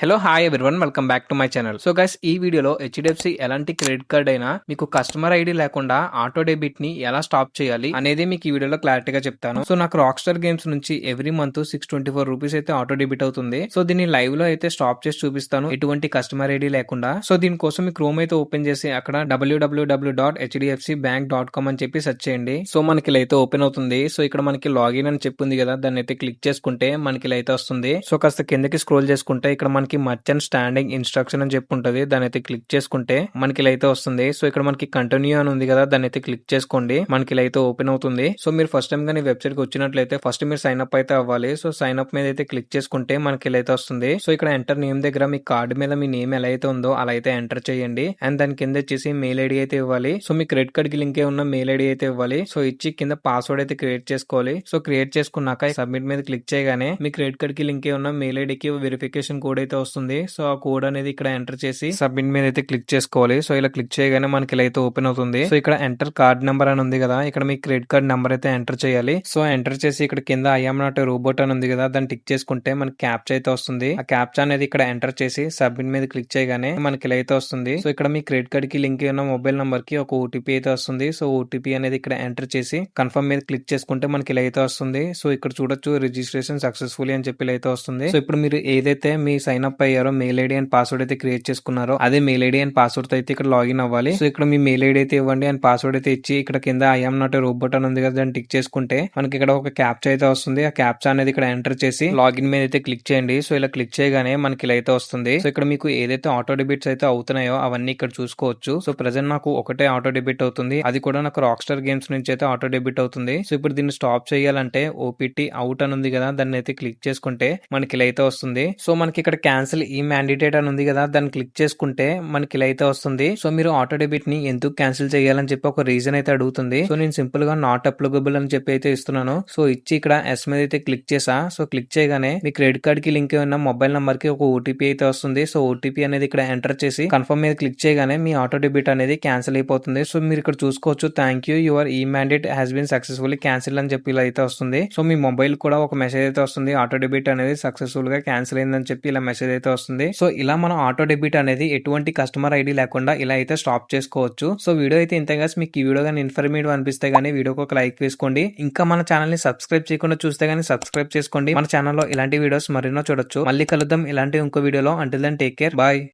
Hello hi everyone welcome back to my channel. So guys ఈ వీడియోలో HDFC ఎలాంటి credit card అయినా మీకు కస్టమర్ ఐడి లేకుండా ఆటో డెబిట్ ని ఎలా స్టాప్ చేయాలి అనేది మీకు ఈ వీడియోలో క్లారిటీగా చెప్తాను. సో నాకు రాక్ స్టార్ గేమ్స్ నుంచి ఎవ్రీ మంత్ 624 రూపీస్ అయితే ఆటో డెబిట్ అవుతుంది. సో దీన్ని లైవ్ లో అయితే స్టాప్ చేసి చూపిస్తాను ఎటువంటి కస్టమర్ ఐడి లేకుండా. సో దీనికోసం మీ క్రోమ్ అయితే ఓపెన్ చేసి అక్కడ www.hdfcbank.com అని చెప్పి సెర్చ్ చేయండి. సో మనకి ఇలా అయితే ఓపెన్ అవుతుంది. సో ఇక్కడ మనకి లాగిన్ అని చెప్పింది కదా, దాన్ని అయితే క్లిక్ చేసుకుంటే మనకి ఇలా అయితే వస్తుంది. సో కాస్త కిందకి స్క్రోల్ చేసుకుంటే ఇక్కడ మనకి మర్చెంట్ స్టాండింగ్ ఇన్స్ట్రక్షన్ అని చెప్పి ఉంటుంది, దాని అయితే క్లిక్ చేసుకుంటే మనకి ఇలా అయితే వస్తుంది. సో ఇక్కడ మనకి కంటిన్యూ అని ఉంది కదా, దాన్ని అయితే క్లిక్ చేసుకోండి. మనకి ఇలా అయితే ఓపెన్ అవుతుంది. సో మీరు ఫస్ట్ టైం కానీ వెబ్సైట్ కి వచ్చినట్లయితే ఫస్ట్ మీరు సైన్ అప్ అయితే అవ్వాలి. సో సైన్ అప్ మీద అయితే క్లిక్ చేసుకుంటే మనకి ఇలా అయితే వస్తుంది. సో ఇక్కడ ఎంటర్ నేమ్ దగ్గర మీ కార్డు మీద మీ నేమ్ ఎలా అయితే ఉందో అలా అయితే ఎంటర్ చేయండి. అండ్ దాని కింద వచ్చేసి మెయిల్ ఐడి అయితే ఇవ్వాలి. సో మీ క్రెడిట్ కార్డ్ కి లింక్ ఉన్న మెయిల్ ఐడి అయితే ఇవ్వాలి. సో ఇచ్చి కింద పాస్వర్డ్ అయితే క్రియేట్ చేసుకోవాలి. సో క్రియేట్ చేసుకున్నాక సబ్మిట్ మీద క్లిక్ చేయగానే మీ క్రెడిట్ కార్డ్ కి లింక్ ఉన్న మెయిల్ ఐడికి వెరిఫికేషన్ కోడ్ అయితే వస్తుంది. సో ఆ కోడ్ అనేది ఇక్కడ ఎంటర్ చేసి సబ్మిట్ మీద అయితే క్లిక్ చేసుకోవాలి. సో ఇలా క్లిక్ చేయగానే మనకి ఇలా అయితే ఓపెన్ అవుతుంది. సో ఇక్కడ ఎంటర్ కార్డ్ నెంబర్ అని ఉంది కదా, ఇక్కడ మీ క్రెడిట్ కార్డ్ నెంబర్ అయితే ఎంటర్ చేయాలి. సో ఎంటర్ చేసి ఇక్కడ కింద ఐఎమ్ నాట్ రోబోట్ అని ఉంది కదా, దాన్ని టిక్ చేసుకుంటే మనకి క్యాప్చా అయితే వస్తుంది. ఆ క్యాప్చా అనేది ఇక్కడ ఎంటర్ చేసి సబ్మిట్ మీద క్లిక్ చేయగానే మనకి ఇలా అయితే వస్తుంది. సో ఇక్కడ మీ క్రెడిట్ కార్డ్ కి లింక్ ఉన్న మొబైల్ నంబర్ కి ఒక ఓటీపీ అయితే వస్తుంది. సో ఓటీపీ అనేది ఇక్కడ ఎంటర్ చేసి కన్ఫర్మ్ మీద క్లిక్ చేసుకుంటే మనకి ఇలా అయితే వస్తుంది. సో ఇక్కడ చూడొచ్చు రిజిస్ట్రేషన్ సక్సెస్ఫుల్ అని చెప్పి ఇలా అయితే వస్తుంది. సో ఇప్పుడు మీరు ఏదైతే మీ సైన్ అప్ అయ్యారో మెయిల్ ఐడి అండ్ పాస్వర్డ్ అయితే క్రియేట్ చేసుకున్నారో అదే మెయిల్ ఐడి అండ్ పాస్వర్డ్ అయితే ఇక్కడ లాగిన్ అవ్వాలి. సో ఇక్కడ మీ మెయిల్ ఐడి అయితే ఇవ్వండి అండ్ పాస్వర్డ్ అయితే ఇచ్చి ఇక్కడ కింద ఐఎమ్ నాట్ రోబోట్ అని ఉంది కదా, దాన్ని టిక్ చేసుకుంటే మనకి ఇక్కడ ఒక క్యాప్చా అయితే వస్తుంది. ఆ క్యాప్చా అనేది ఇక్కడ ఎంటర్ చేసి లాగిన్ మీద అయితే క్లిక్ చేయండి. సో ఇలా క్లిక్ చేయగానే మనకి ఇలా అయితే వస్తుంది. సో ఇక్కడ మీకు ఏదైతే ఆటో డెబిట్స్ అయితే అవుతున్నాయో అవన్నీ ఇక్కడ చూసుకోవచ్చు. సో ప్రెసెంట్ నాకు ఒకటే ఆటో డెబిట్ అవుతుంది, అది కూడా నాకు రాక్ స్టార్ గేమ్స్ నుంచి అయితే ఆటో డెబిట్ అవుతుంది. సో ఇప్పుడు దీన్ని స్టాప్ చేయాలంటే ఓపీటీ అవుట్ అని ఉంది కదా, దాన్ని అయితే క్లిక్ చేసుకుంటే మనకి ఇలా అయితే వస్తుంది. సో మనకి ఇక్కడ క్యాన్సిల్ ఈ మ్యాండేటెడ్ అని ఉంది కదా, దాన్ని క్లిక్ చేసుకుంటే మనకి ఇలా అయితే వస్తుంది. సో మీరు ఆటో డెబిట్ ని ఎందుకు క్యాన్సిల్ చేయాలని చెప్పి ఒక రీజన్ అయితే అడుగుతుంది. సో నేను సింపుల్ గా నాట్ అప్లికబుల్ అని చెప్పి అయితే ఇస్తున్నాను. సో ఇచ్చి ఇక్కడ ఎస్ మీద అయితే క్లిక్ చేసా. సో క్లిక్ చేయగానే మీ క్రెడిట్ కార్డ్ కి లింక్ ఉన్న మొబైల్ నంబర్ కి ఒక ఓటీపీ అయితే వస్తుంది. సో ఓటీపీ అనేది ఇక్కడ ఎంటర్ చేసి కన్ఫర్మ్ మీద క్లిక్ చేయగానే మీ ఆటో డెబిట్ అనేది క్యాన్సిల్ అయిపోతుంది. సో మీరు ఇక్కడ చూసుకోవచ్చు, థ్యాంక్ యూ యువర్ ఈ mandate has been successfully cancel అని చెప్పి ఇలా అయితే వస్తుంది. సో మీ మొబైల్ కూడా ఒక మెసేజ్ అయితే వస్తుంది, ఆటో డెబిట్ అనేది సక్సెస్ఫుల్ గా క్యాన్సిల్ అయిందని చెప్పి ఇలా మెసేజ్ అయితే వస్తుంది. సో ఇలా మనం ఆటో డెబిట్ అనేది ఎటువంటి కస్టమర్ ఐడి లేకుండా ఇలా అయితే స్టాప్ చేసుకోవచ్చు. సో వీడియో అయితే ఇంతగా మీకు ఈ వీడియో కానీ ఇన్ఫర్మేటివ్ అనిపిస్తే గానీ వీడియోకి ఒక లైక్ వేసుకోండి. ఇంకా మన ఛానల్ ని సబ్స్క్రైబ్ చేయకుండా చూస్తే గానీ సబ్స్క్రైబ్ చేసుకోండి. మన ఛానల్లో ఇలాంటి వీడియోస్ మరెన్నో చూడొచ్చు. మళ్ళీ కలుద్దాం ఇలాంటి ఇంకో వీడియోలో. Until then take care, bye.